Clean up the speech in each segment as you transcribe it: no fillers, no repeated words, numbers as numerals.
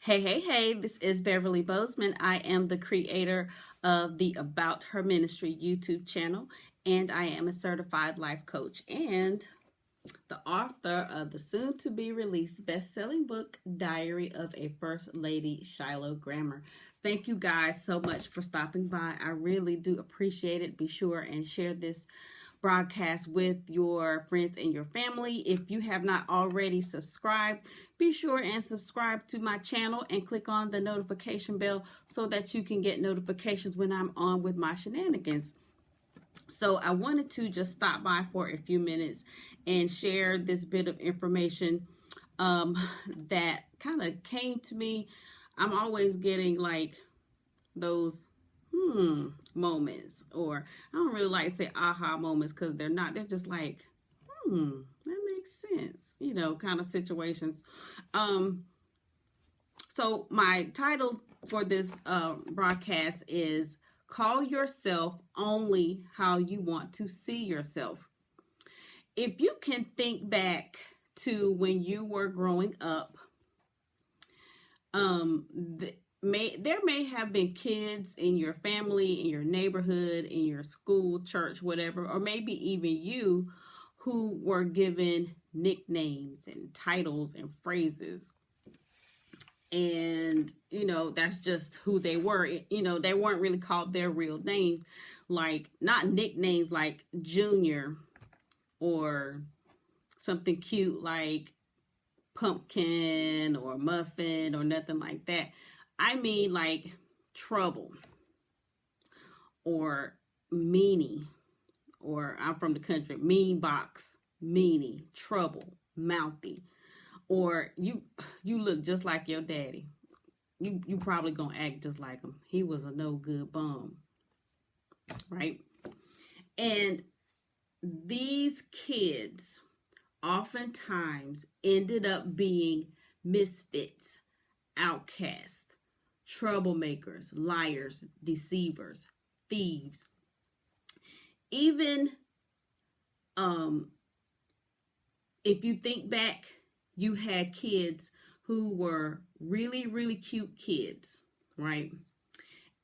Hey, this is Beverly Bozeman. I am the creator of the About Her Ministry YouTube channel, and I am a certified life coach and the author of the soon to be released best-selling book, Diary of a First Lady, Shiloh Grammar. Thank you guys so much for stopping by. I really do appreciate it. Be sure and share this broadcast with your friends and your family. If you have not already subscribed, be sure and subscribe to my channel and click on the notification bell so that you can get notifications when I'm on with my shenanigans. So I wanted to just stop by for a few minutes and share this bit of information that kind of came to me. I'm always getting like those moments, or I don't really like to say aha moments because they're not. They're just like, that makes sense, kind of situations. So my title for this broadcast is Call Yourself Only How You Want to See Yourself. If you can think back to when you were growing up, there may have been kids in your family, in your neighborhood, in your school, church, whatever, or maybe even you who were given nicknames and titles and phrases. And, that's just who they were. They weren't really called their real names, like not nicknames like Junior or something cute like Pumpkin or Muffin or nothing like that. I mean like Trouble or Meanie, or I'm from the country, Mean Box, Meanie, Trouble, Mouthy, or you look just like your daddy. You probably gonna act just like him. He was a no good bum, right? And these kids oftentimes ended up being misfits, outcasts, troublemakers, liars, deceivers, thieves. Even if you think back, you had kids who were really, really cute kids, right?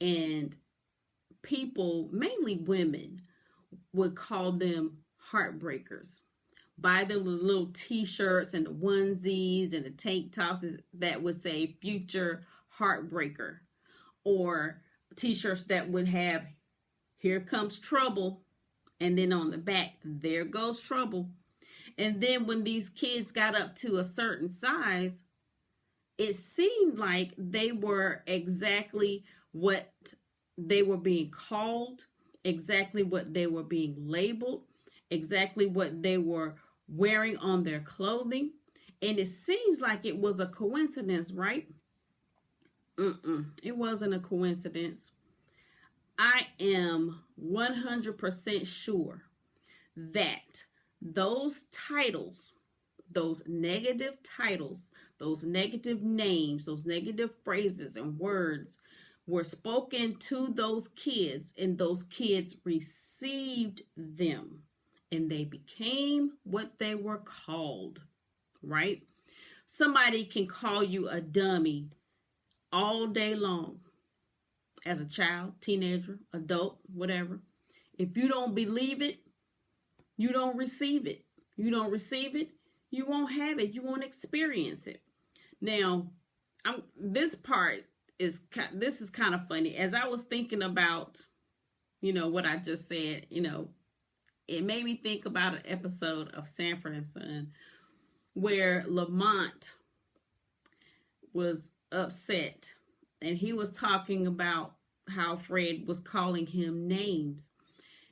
And people, mainly women, would call them heartbreakers. Buy them with little t-shirts and the onesies and the tank tops that would say future heartbreaker, or t-shirts that would have here comes trouble, and then on the back there goes trouble. And then when these kids got up to a certain size, it seemed like they were exactly what they were being called, exactly what they were being labeled, exactly what they were wearing on their clothing. And it seems like it was a coincidence, right? It wasn't a coincidence. I am 100% sure that those titles, those negative titles, those negative names, those negative phrases and words were spoken to those kids, and those kids received them, and they became what they were called, right? Somebody can call you a dummy all day long as a child, teenager, adult, whatever. If you don't believe it, you don't receive it. You don't receive it, you won't have it. You won't experience it. Now, this is kind of funny. As I was thinking about, what I just said, it made me think about an episode of Sanford and Son where Lamont was upset, and he was talking about how Fred was calling him names.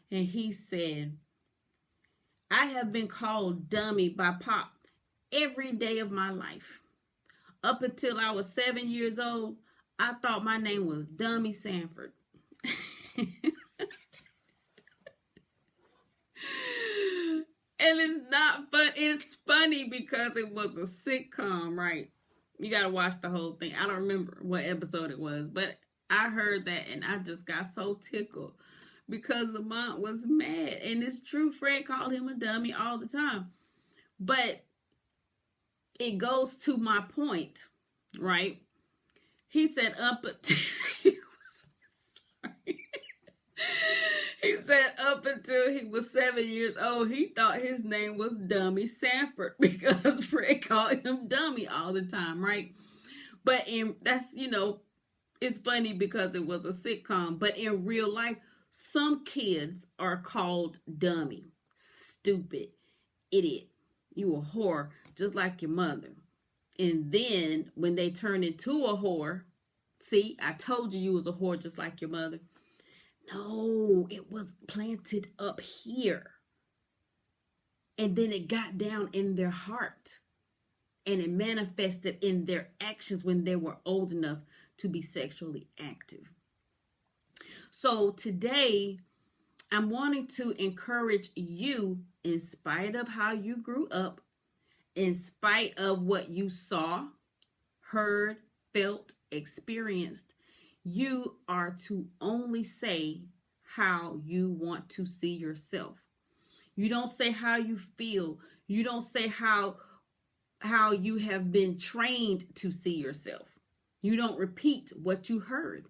And he said, I have been called dummy by Pop every day of my life. Up until I was 7 years old, I thought my name was Dummy Sanford. And it's not fun. It's funny because it was a sitcom, right? You got to watch the whole thing. I don't remember what episode it was, but I heard that and I just got so tickled because Lamont was mad. And it's true, Fred called him a dummy all the time. But it goes to my point, right? He said up until sorry. He said up until he was 7 years old, he thought his name was Dummy Sanford because Fred called him Dummy all the time, right? But that's, it's funny because it was a sitcom, but in real life, some kids are called dummy, stupid, idiot. You a whore, just like your mother. And then when they turn into a whore, see, I told you was a whore just like your mother. No, it was planted up here. And then it got down in their heart. And it manifested in their actions when they were old enough to be sexually active. So today, I'm wanting to encourage you, in spite of how you grew up, in spite of what you saw, heard, felt, experienced, you are to only say how you want to see yourself. You don't say how you feel. You don't say how you have been trained to see yourself. You don't repeat what you heard.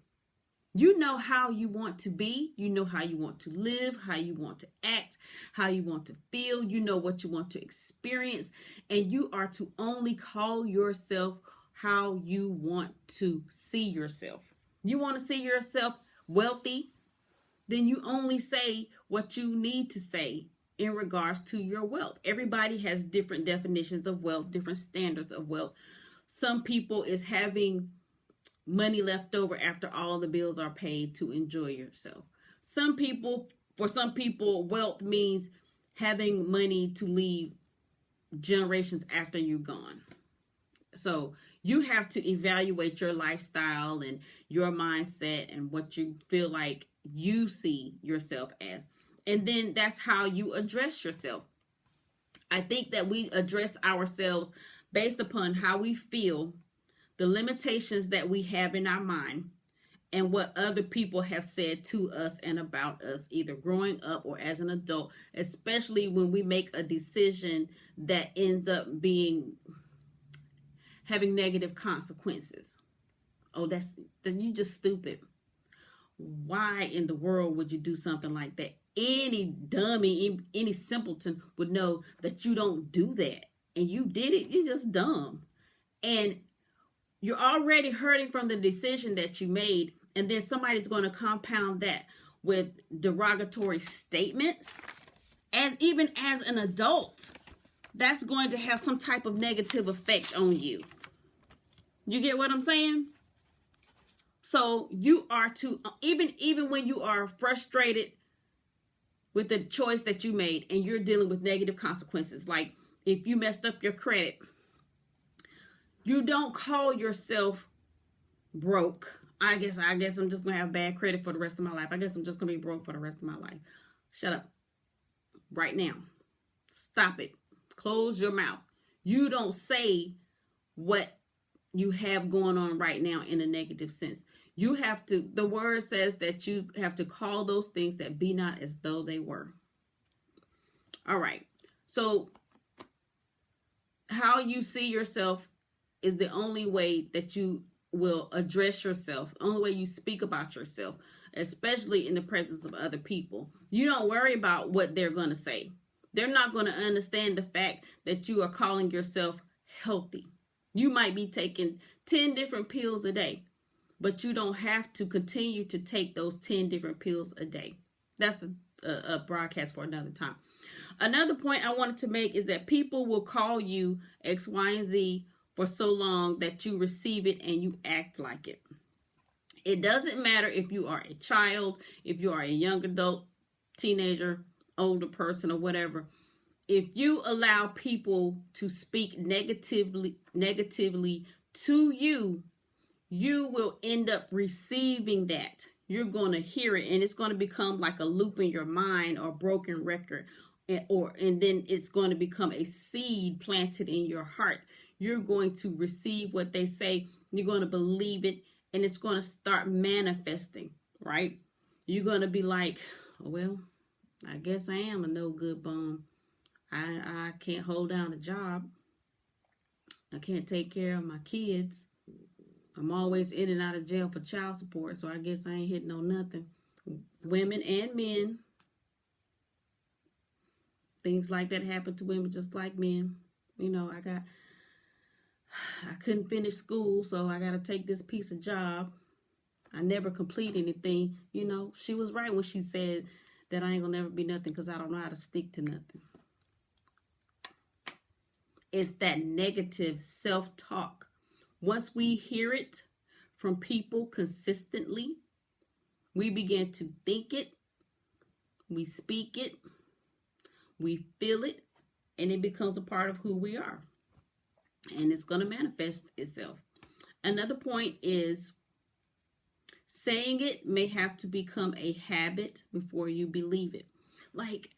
You know how you want to be. You know how you want to live, how you want to act, how you want to feel. You know what you want to experience. And you are to only call yourself how you want to see yourself. You want to see yourself wealthy, then you only say what you need to say in regards to your wealth. Everybody has different definitions of wealth, different standards of wealth. Some people is having money left over after all the bills are paid to enjoy yourself. For some people, wealth means having money to leave generations after you're gone. So you have to evaluate your lifestyle and your mindset and what you feel like you see yourself as. And then that's how you address yourself. I think that we address ourselves based upon how we feel, the limitations that we have in our mind, and what other people have said to us and about us, either growing up or as an adult, especially when we make a decision that ends up having negative consequences. Oh, then you just stupid. Why in the world would you do something like that? Any dummy, any simpleton would know that you don't do that. And you did it, you're just dumb. And you're already hurting from the decision that you made. And then somebody's going to compound that with derogatory statements. And even as an adult, that's going to have some type of negative effect on you. You get what I'm saying? So you are to, even when you are frustrated with the choice that you made and you're dealing with negative consequences, like if you messed up your credit, you don't call yourself broke. I guess I'm just going to have bad credit for the rest of my life. I guess I'm just going to be broke for the rest of my life. Shut up. Right now. Stop it. Close your mouth. You don't say what you have going on right now in a negative sense. You have to, the word says that you have to call those things that be not as though they were. All right. So how you see yourself is the only way that you will address yourself, the only way you speak about yourself, especially in the presence of other people. You don't worry about what they're going to say. They're not going to understand the fact that you are calling yourself healthy. You might be taking 10 different pills a day, but you don't have to continue to take those 10 different pills a day. That's a broadcast for another time. Another point I wanted to make is that people will call you X, Y, and Z for so long that you receive it and you act like it. It doesn't matter if you are a child, if you are a young adult, teenager, older person, or whatever. If you allow people to speak negatively to you, you will end up receiving that. You're going to hear it, and it's going to become like a loop in your mind or a broken record, and then it's going to become a seed planted in your heart. You're going to receive what they say. You're going to believe it, and it's going to start manifesting, right? You're going to be like, well, I guess I am a no good bum. I can't hold down a job. I can't take care of my kids. I'm always in and out of jail for child support, so I guess I ain't hitting on nothing. Women and men. Things like that happen to women just like men. You know, I couldn't finish school, so I got to take this piece of job. I never complete anything. You know, she was right when she said that I ain't gonna never be nothing because I don't know how to stick to nothing. It's that negative self-talk. Once we hear it from people consistently, we begin to think it, we speak it, we feel it, and it becomes a part of who we are. And it's going to manifest itself. Another point is saying it may have to become a habit before you believe it. Like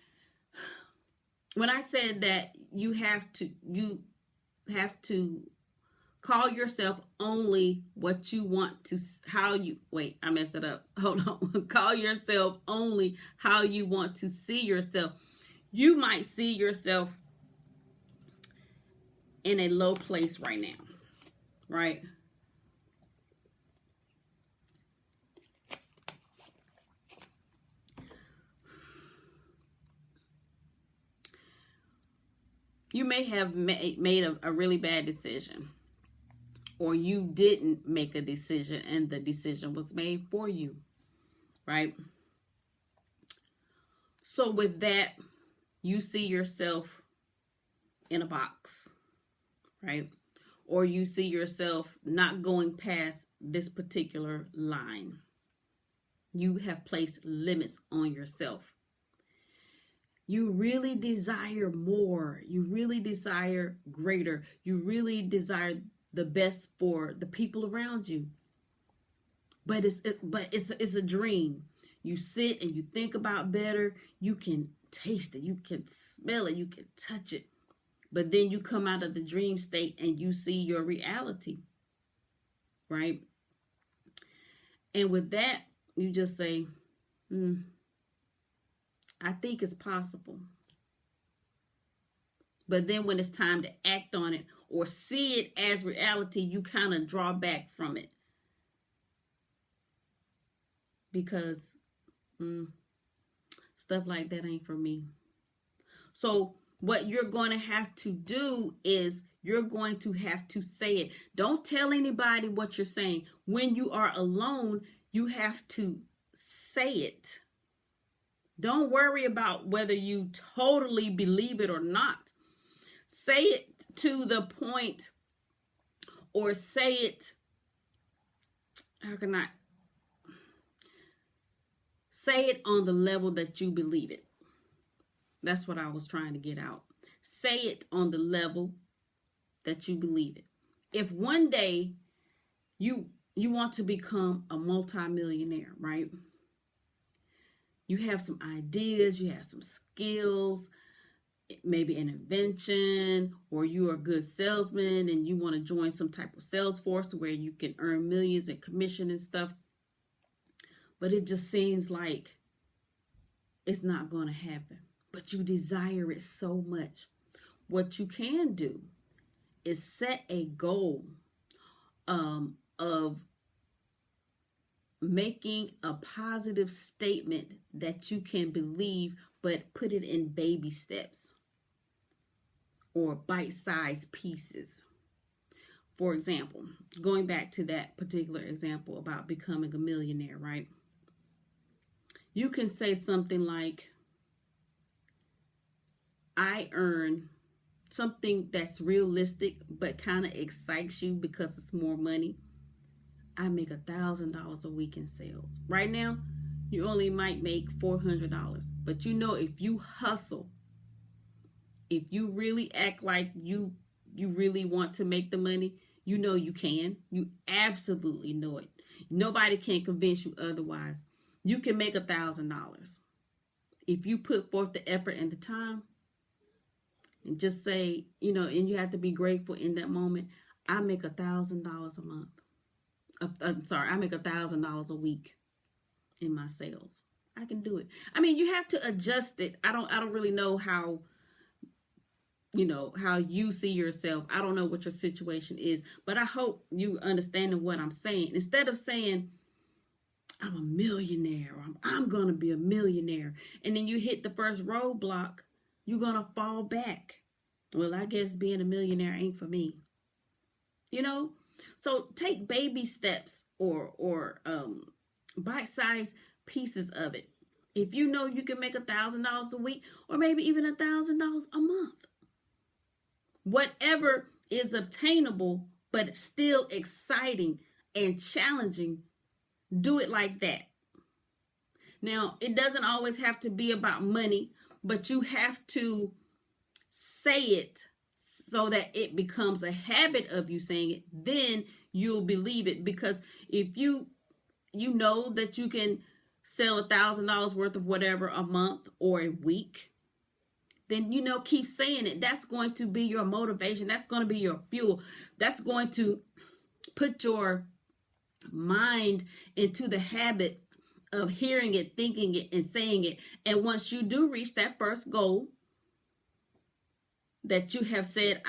when I said that you have to call yourself only what you want to, I messed it up. Hold on. Call yourself only how you want to see yourself. You might see yourself in a low place right now, right? You may have made a really bad decision, or you didn't make a decision and the decision was made for you, right? So with that, you see yourself in a box, right? Or you see yourself not going past this particular line. You have placed limits on yourself. You really desire more. You really desire greater. You really desire the best for the people around you. But it's a dream. You sit and you think about better. You can taste it. You can smell it. You can touch it. But then you come out of the dream state and you see your reality. Right? And with that, you just say, I think it's possible. But then when it's time to act on it or see it as reality, you kind of draw back from it. Because stuff like that ain't for me. So what you're going to have to do is you're going to have to say it. Don't tell anybody what you're saying. When you are alone, you have to say it. Don't worry about whether you totally believe it or not. Say it to the point, or say it, how can I? Say it on the level that you believe it. That's what I was trying to get out. Say it on the level that you believe it. If one day you want to become a multimillionaire, right? You have some ideas, you have some skills, maybe an invention, or you are a good salesman and you want to join some type of sales force where you can earn millions in commission and stuff. But it just seems like it's not going to happen. But you desire it so much. What you can do is set a goal of making a positive statement that you can believe, but put it in baby steps or bite-sized pieces. For example, going back to that particular example about becoming a millionaire, right? You can say something like, I earn something that's realistic but kind of excites you because it's more money. I make $1,000 a week in sales. Right now, you only might make $400. But you know, if you hustle, if you really act like you really want to make the money, you know you can. You absolutely know it. Nobody can convince you otherwise. You can make $1,000. If you put forth the effort and the time, and just say, you know, and you have to be grateful in that moment. I make $1,000 a month. I make $1,000 a week in my sales. I can do it. I mean, you have to adjust it. I don't really know how how you see yourself. I don't know what your situation is, but I hope you understand what I'm saying. Instead of saying, I'm a millionaire, or I'm going to be a millionaire, and then you hit the first roadblock, you're going to fall back. Well, I guess being a millionaire ain't for me. So take baby steps or bite-sized pieces of it. If you know you can make $1,000 a week, or maybe even $1,000 a month, whatever is obtainable but still exciting and challenging, do it like that. Now, it doesn't always have to be about money, but you have to say it so that it becomes a habit of you saying it. Then you'll believe it, because if you know that you can sell $1,000 worth of whatever a month or a week, then keep saying it. That's going to be your motivation. That's going to be your fuel. That's going to put your mind into the habit of hearing it, thinking it, and saying it. And once you do reach that first goal that you have said,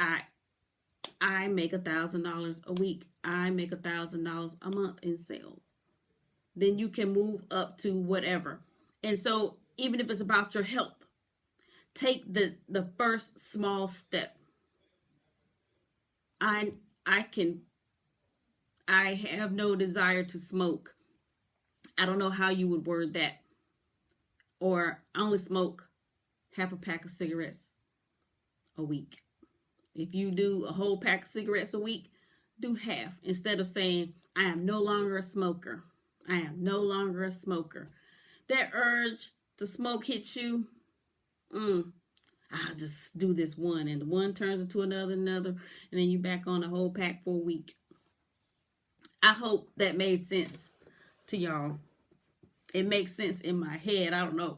I make $1,000 a week, I make $1,000 a month in sales, then you can move up to whatever. And so even if it's about your health, take the first small step. I have no desire to smoke. I don't know how you would word that. Or I only smoke half a pack of cigarettes a week. If you do a whole pack of cigarettes a week, do half. Instead of saying, I am no longer a smoker. I am no longer a smoker. That urge to smoke hits you. I'll just do this one. And the one turns into another, and then you back on a whole pack for a week. I hope that made sense to y'all. It makes sense in my head. I don't know,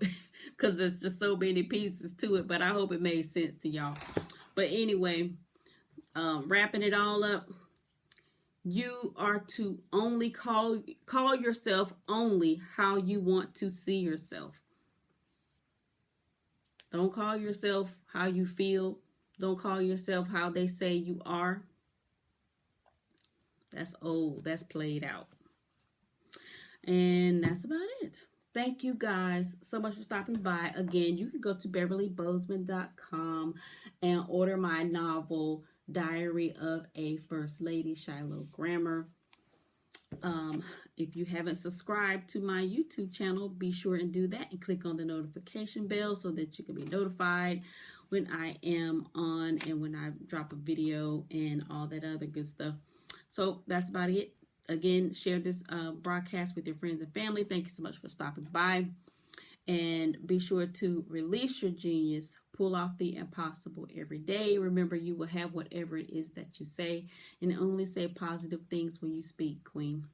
because there's just so many pieces to it, but I hope it made sense to y'all. But anyway, wrapping it all up, you are to only call yourself only how you want to see yourself. Don't call yourself how you feel. Don't call yourself how they say you are. That's old. That's played out. And that's about it. Thank you guys so much for stopping by. Again, you can go to BeverlyBozeman.com and order my novel, Diary of a First Lady, Shiloh Grammar. If you haven't subscribed to my YouTube channel, be sure and do that and click on the notification bell so that you can be notified when I am on and when I drop a video and all that other good stuff. So that's about it. Again, share this broadcast with your friends and family. Thank you so much for stopping by. And be sure to release your genius. Pull off the impossible every day. Remember, you will have whatever it is that you say. And only say positive things when you speak, Queen.